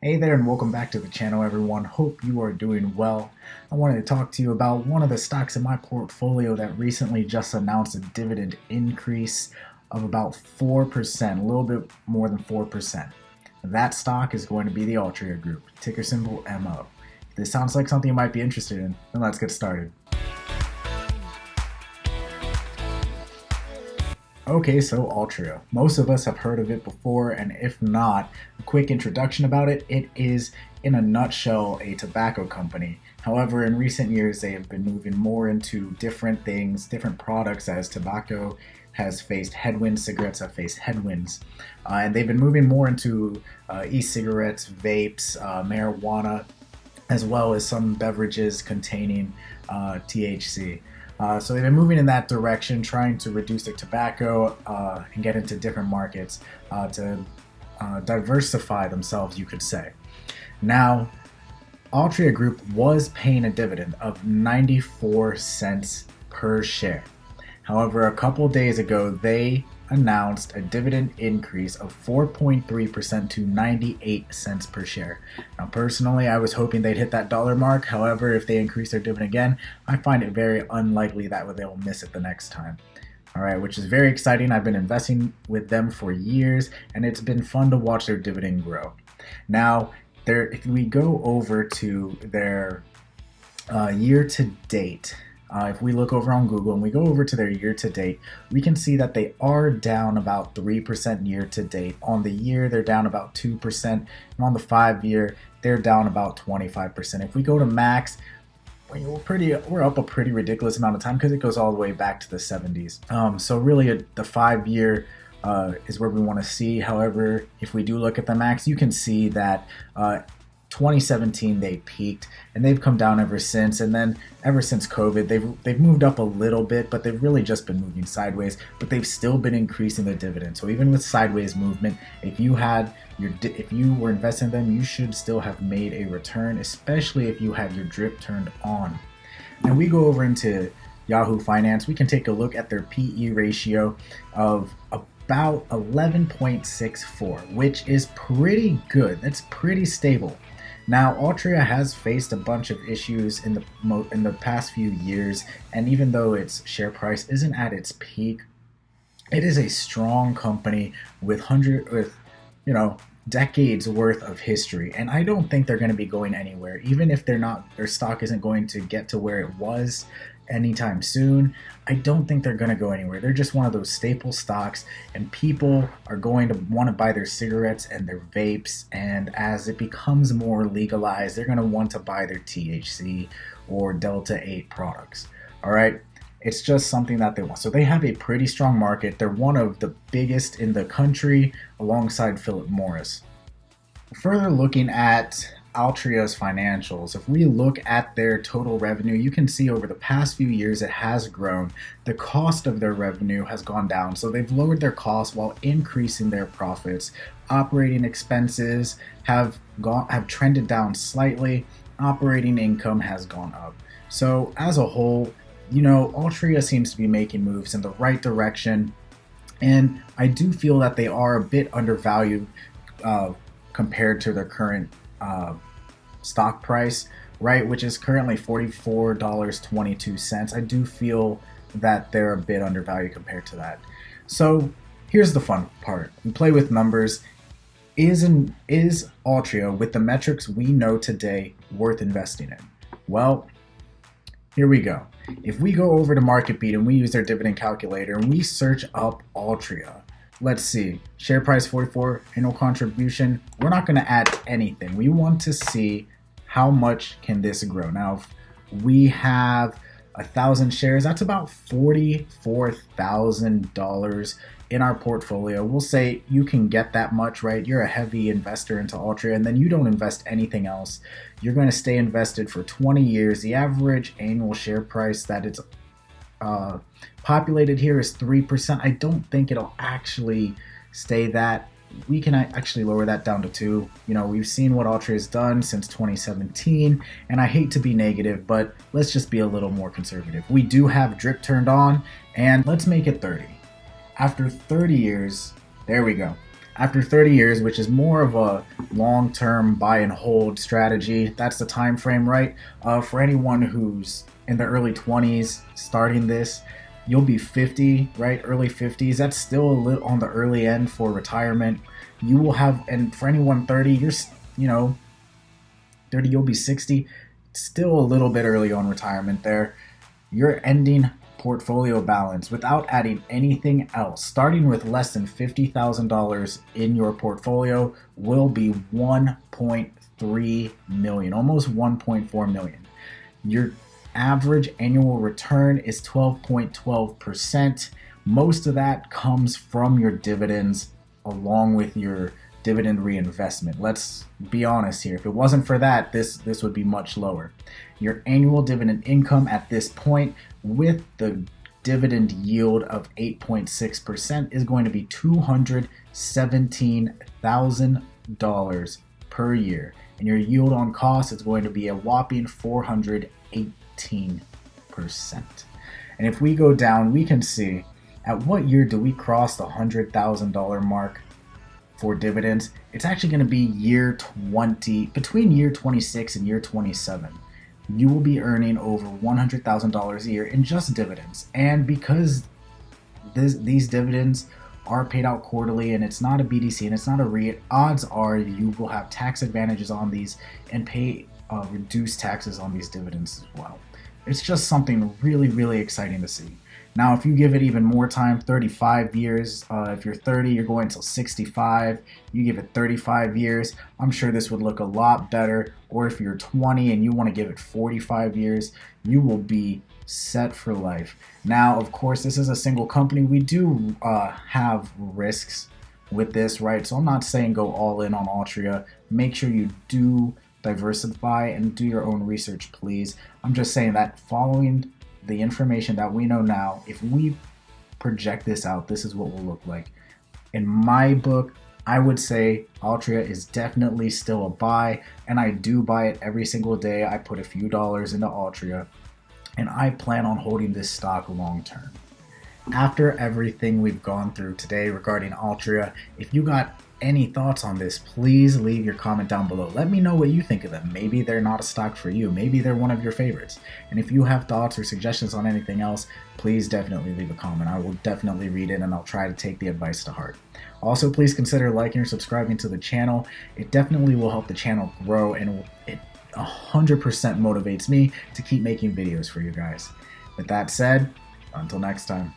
Hey there and welcome back to the channel everyone. Hope you are doing well. I wanted to talk to you about one of the stocks in my portfolio that recently just announced a dividend increase of about 4%, a little bit more than 4%. That stock is going to be the Altria Group, ticker symbol MO. If this sounds like something you might be interested in, then let's get started. Okay, so Altria. Most of us have heard of it before, and if not, a quick introduction about it. It is, in a nutshell, a tobacco company. However, in recent years, they have been moving more into different things, different products, as tobacco has faced headwinds, cigarettes have faced headwinds. And they've been moving more into e-cigarettes, vapes, marijuana, as well as some beverages containing THC. So they've been moving in that direction, trying to reduce their tobacco and get into different markets to diversify themselves, you could say. Now, Altria Group was paying a dividend of 94 cents per share. However, a couple days ago, they announced a dividend increase of 4.3% to 98 cents per share. Now, personally, I was hoping they'd hit that dollar mark. However, if they increase their dividend again, I find it very unlikely that they will miss it the next time. All right, which is very exciting. I've been investing with them for years, and it's been fun to watch their dividend grow. Now, if we go over to their year to date, if we look over on Google and we go over to their year to date, we can see that they are down about 3% year to date. On the year, they're down about 2%, and on the 5-year, they're down about 25%. If we go to max, we're up a pretty ridiculous amount of time because it goes all the way back to the 70s. So really, the 5-year is where we want to see. However, if we do look at the max, you can see that 2017 they peaked and they've come down ever since, and then ever since COVID they've moved up a little bit, but they've really just been moving sideways, but they've still been increasing the dividend. So even with sideways movement, if you were investing in them, you should still have made a return, especially if you had your drip turned on. And we go over into Yahoo Finance, we can take a look at their PE ratio of about 11.64, which is pretty good. That's pretty stable. Now, Altria has faced a bunch of issues in the past few years, and even though its share price isn't at its peak, it is a strong company with decades worth of history, and I don't think they're going to be going anywhere. Even if their stock isn't going to get to where it was anytime soon, I don't think they're going to go anywhere. They're just one of those staple stocks, and people are going to want to buy their cigarettes and their vapes, and as it becomes more legalized, they're going to want to buy their THC or Delta 8 products. All right, it's just something that they want. So they have a pretty strong market. They're one of the biggest in the country alongside Philip Morris. Further looking at Altria's financials, if we look at their total revenue, you can see over the past few years it has grown. The cost of their revenue has gone down, so they've lowered their costs while increasing their profits. Operating expenses have trended down slightly. Operating income has gone up. So as a whole, Altria seems to be making moves in the right direction, and I do feel that they are a bit undervalued compared to their current stock price, right, which is currently $44.22. I do feel that they're a bit undervalued compared to that. So here's the fun part. We play with numbers. Is Altria, with the metrics we know today, worth investing in? Well, here we go. If we go over to MarketBeat and we use their dividend calculator and we search up Altria, let's see, share price 44, annual contribution. We're not going to add anything. We want to see how much can this grow. Now, if we have 1,000 shares, that's about $44,000 in our portfolio. We'll say you can get that much, right? You're a heavy investor into Altria, and then you don't invest anything else. You're going to stay invested for 20 years. The average annual share price that it's populated here is 3%. I don't think it'll actually stay that. We can actually lower that down to 2. We've seen what Altria has done since 2017, and I hate to be negative, but let's just be a little more conservative. We do have drip turned on, and let's make it 30. After 30 years, there we go. After 30 years, which is more of a long-term buy and hold strategy, that's the time frame, right? For anyone who's in the early 20s starting this, you'll be 50, right? Early 50s. That's still a little on the early end for retirement. You will have, and for anyone 30, you're, 30, you'll be 60. Still a little bit early on retirement there. Your ending portfolio balance without adding anything else, starting with less than $50,000 in your portfolio, will be 1.3 million, almost 1.4 million. Your average annual return is 12.12%. Most of that comes from your dividends along with your dividend reinvestment. Let's be honest here. If it wasn't for that, this would be much lower. Your annual dividend income at this point with the dividend yield of 8.6% is going to be $217,000 per year. And your yield on cost is going to be a whopping 418%. And if we go down, we can see at what year do we cross the $100,000 mark for dividends. It's actually going to be year 20, between year 26 and year 27. You will be earning over $100,000 a year in just dividends. And because these dividends are paid out quarterly and it's not a BDC and it's not a REIT, odds are you will have tax advantages on these and pay reduced taxes on these dividends as well. It's just something really, really exciting to see. Now, if you give it even more time, 35 years, if you're 30, you're going until 65, you give it 35 years, I'm sure this would look a lot better. Or if you're 20 and you want to give it 45 years, you will be set for life. Now, of course, this is a single company. We do have risks with this, right? So I'm not saying go all in on Altria. Make sure you do diversify and do your own research, please. I'm just saying that following the information that we know now, if we project this out, this is what will look like. In my book, I would say Altria is definitely still a buy, and I do buy it every single day. I put a few dollars into Altria, and I plan on holding this stock long term. After everything we've gone through today regarding Altria, if you got any thoughts on this, please leave your comment down below. Let me know what you think of them. Maybe they're not a stock for you. Maybe they're one of your favorites. And if you have thoughts or suggestions on anything else, please definitely leave a comment. I will definitely read it and I'll try to take the advice to heart. Also, please consider liking or subscribing to the channel. It definitely will help the channel grow, and it 100% motivates me to keep making videos for you guys. With that said, until next time.